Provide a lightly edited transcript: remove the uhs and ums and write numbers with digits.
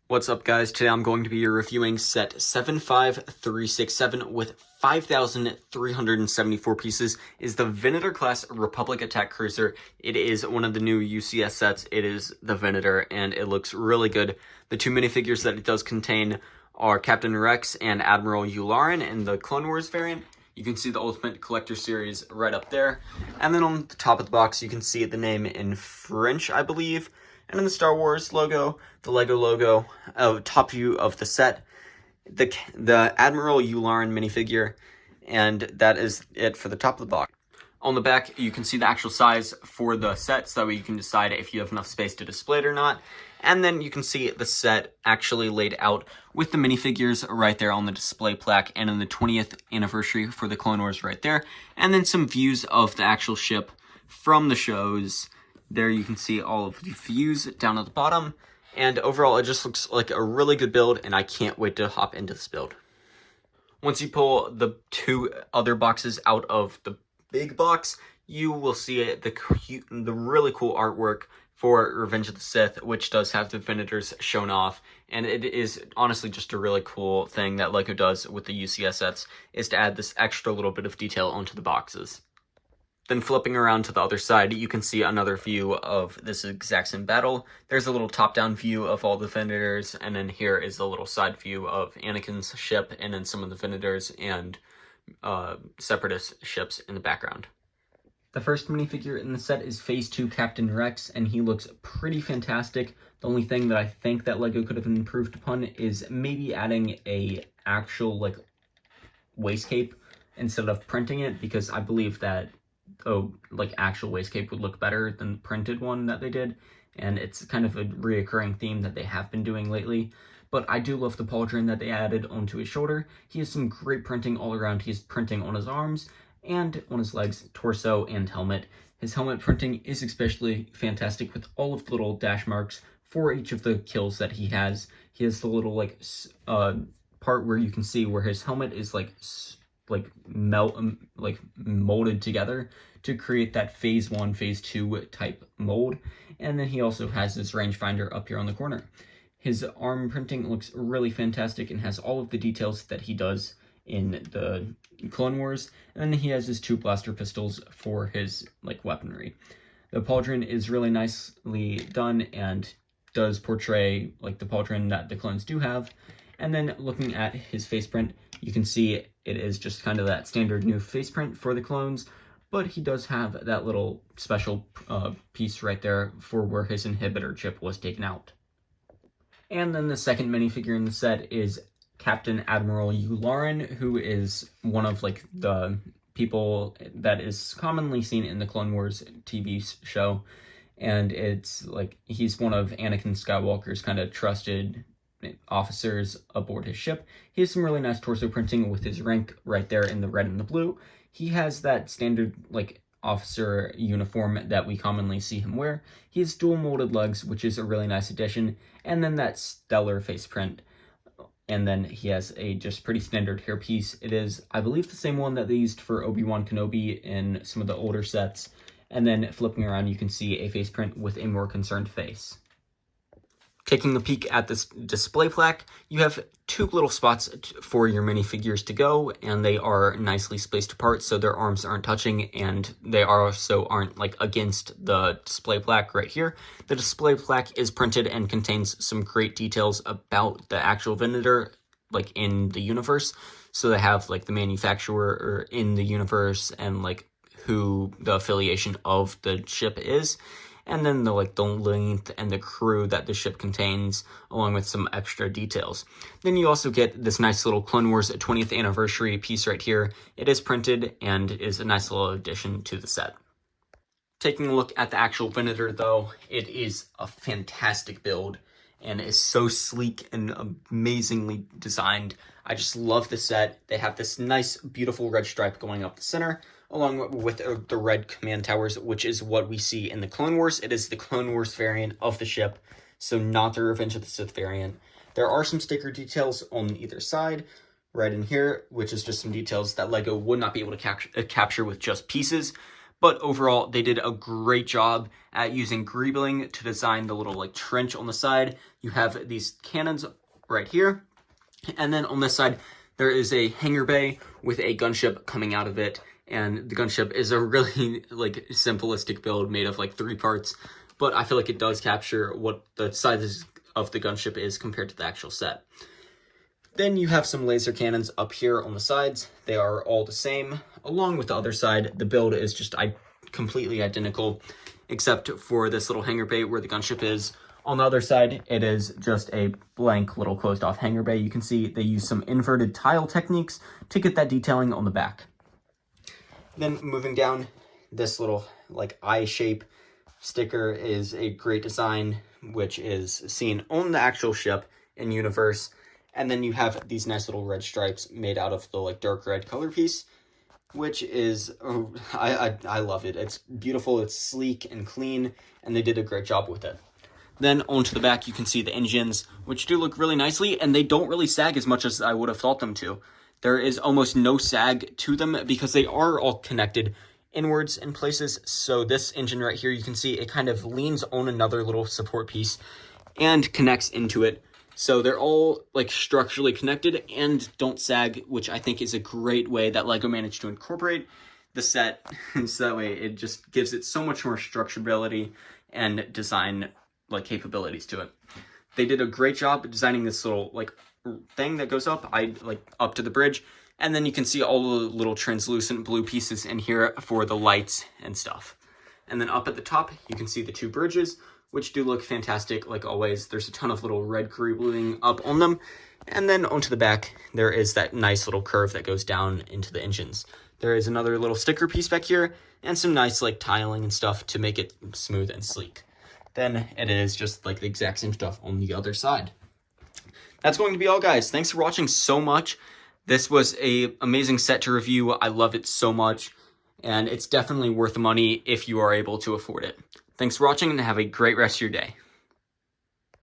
What's up, guys? Today I'm going to be reviewing set 75367 with 5,374 pieces. Is the Venator-Class Republic Attack Cruiser. It is one of the new UCS sets. It is the Venator, and it looks really good. The two minifigures that it does contain are Captain Rex and Admiral Yularen in the Clone Wars variant. You can see the Ultimate Collector Series right up there. And then on the top of the box, you can see the name in French, I believe. And in the Star Wars logo, the Lego logo, top view of the set, the Admiral Yularen minifigure, and that is it for the top of the box. On the back, you can see the actual size for the set, so that way you can decide if you have enough space to display it or not. And then you can see the set actually laid out with the minifigures right there on the display plaque, and in the 20th anniversary for the Clone Wars right there. And then some views of the actual ship from the shows. There you can see all of the views down at the bottom, and overall it just looks like a really good build, and I can't wait to hop into this build. Once you pull the two other boxes out of the big box, you will see the really cool artwork for Revenge of the Sith, which does have the Venators shown off, and it is honestly just a really cool thing that LEGO does with the UCS sets, is to add this extra little bit of detail onto the boxes. Then flipping around to the other side, you can see another view of this exact same battle. There's a little top-down view of all the Venators, and then here is a little side view of Anakin's ship, and then some of the Venators and Separatist ships in the background. The first minifigure in the set is Phase 2 Captain Rex, and he looks pretty fantastic. The only thing that I think that LEGO could have improved upon is maybe adding a actual, waist cape instead of printing it, because I believe that actual waist cape would look better than the printed one that they did, and it's kind of a reoccurring theme that they have been doing lately. But I do love the pauldron that they added onto his shoulder. He has some great printing all around. He's printing on his arms and on his legs, torso, and helmet. His helmet printing is especially fantastic with all of the little dash marks for each of the kills that he has. He has the little part where you can see where his helmet is molded together to create that Phase 1, Phase 2 type mold. And then he also has this rangefinder up here on the corner. His arm printing looks really fantastic and has all of the details that he does in the Clone Wars. And then he has his two blaster pistols for his weaponry. The pauldron is really nicely done and does portray the pauldron that the clones do have. And then looking at his face print, you can see it is just kind of that standard new face print for the clones, but he does have that little special piece right there for where his inhibitor chip was taken out. And then the second minifigure in the set is Captain Admiral Yularen, who is one of the people that is commonly seen in the Clone Wars TV show, and it's he's one of Anakin Skywalker's kind of trusted officers aboard his ship. He has some really nice torso printing with his rank right there in the red and the blue. He has that standard officer uniform that we commonly see him wear. He has dual molded legs, which is a really nice addition, and then that stellar face print. And then he has a just pretty standard hairpiece. It is, I believe, the same one that they used for Obi-Wan Kenobi in some of the older sets. And then flipping around, you can see a face print with a more concerned face. Taking a peek at this display plaque, you have two little spots for your minifigures to go, and they are nicely spaced apart so their arms aren't touching, and they also aren't against the display plaque right here. The display plaque is printed and contains some great details about the actual Venator, in the universe. So they have the manufacturer in the universe and who the affiliation of the ship is. And then the length and the crew that the ship contains, along with some extra details. Then you also get this nice little Clone Wars 20th anniversary piece right here. It is printed and is a nice little addition to the set. Taking a look at the actual Venator, though, it is a fantastic build and is so sleek and amazingly designed. I just love the set. They have this nice, beautiful red stripe going up the center, along with the red command towers, which is what we see in the Clone Wars. It is the Clone Wars variant of the ship, so not the Revenge of the Sith variant. There are some sticker details on either side, right in here, which is just some details that LEGO would not be able to capture with just pieces. But overall, they did a great job at using greebling to design the little like trench on the side. You have these cannons right here. And then on this side, there is a hangar bay with a gunship coming out of it. And the gunship is a really like simplistic build made of like 3 parts. But I feel like it does capture what the size of the gunship is compared to the actual set. Then you have some laser cannons up here on the sides. They are all the same. Along with the other side, the build is just completely identical, except for this little hangar bay where the gunship is. On the other side, it is just a blank little closed off hangar bay. You can see they use some inverted tile techniques to get that detailing on the back. Then moving down, this little like eye shape sticker is a great design, which is seen on the actual ship in universe. And then you have these nice little red stripes made out of the like dark red color piece, which is, I love it. It's beautiful, it's sleek and clean, and they did a great job with it. Then onto the back, you can see the engines, which do look really nicely, and they don't really sag as much as I would have thought them to. There is almost no sag to them because they are all connected inwards in places. So this engine right here, you can see it kind of leans on another little support piece and connects into it. So they're all like structurally connected and don't sag, which I think is a great way that LEGO managed to incorporate the set. So that way it just gives it so much more structurability and design like capabilities to it. They did a great job designing this little like thing that goes up, up to the bridge. And then you can see all the little translucent blue pieces in here for the lights and stuff. And then up at the top, you can see the 2 bridges, which do look fantastic, like always. There's a ton of little red greebling up on them. And then onto the back, there is that nice little curve that goes down into the engines. There is another little sticker piece back here, and some nice like tiling and stuff to make it smooth and sleek. Then it is just like the exact same stuff on the other side. That's going to be all, guys. Thanks for watching so much. This was an amazing set to review. I love it so much, and it's definitely worth the money if you are able to afford it. Thanks for watching, and have a great rest of your day.